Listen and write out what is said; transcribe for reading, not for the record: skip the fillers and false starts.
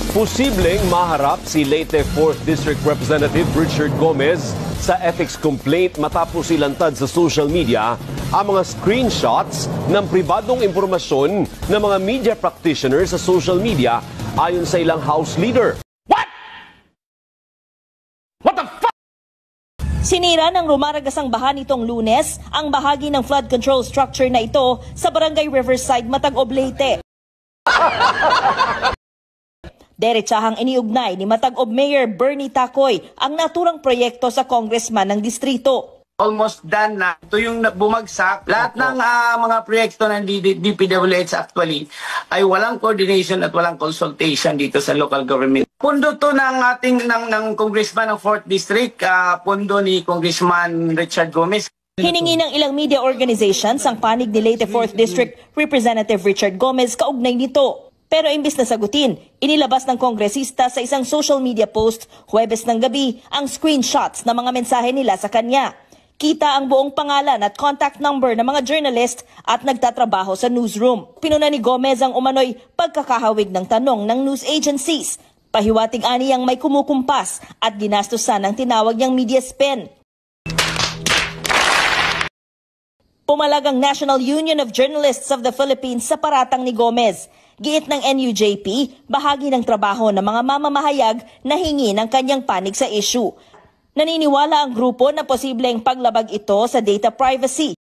Posibleng maharap si Leyte 4th District Representative Richard Gomez sa ethics complaint matapos ilantad sa social media ang mga screenshots ng pribadong impormasyon ng mga media practitioners sa social media ayon sa ilang House leader. Sinira ng rumaragasang baha nitong Lunes ang bahagi ng flood control structure na ito sa Barangay Riverside, Matag-Ob, Leyte. Deretsahang iniugnay ni Matag-Ob Mayor Bernie Tacoy ang naturang proyekto sa congressman ng distrito. Almost done na. Ito yung bumagsak. Lahat ng mga proyekto ng DPWH actually ay walang coordination at walang consultation dito sa local government. Pundo to ng ating ng congressman ng 4th District, pundo ni Congressman Richard Gomez. Hiningi ng ilang media organizations ang panig ni Leyte 4th District Representative Richard Gomez kaugnay nito. Pero imbis na sagutin, inilabas ng kongresista sa isang social media post Huwebes ng gabi ang screenshots ng mga mensahe nila sa kanya. Kita ang buong pangalan at contact number ng mga journalist at nagtatrabaho sa newsroom. Pinuna ni Gomez ang umano'y pagkakahawig ng tanong ng news agencies. Pahiwatig aniyang may kumukumpas at ginastusan ang tinawag niyang media spin. Pumalag ang National Union of Journalists of the Philippines sa paratang ni Gomez. Giit ng NUJP, bahagi ng trabaho ng mga mamamahayag na hingi ng kanyang panig sa issue. Naniniwala ang grupo na posibleng paglabag ito sa data privacy.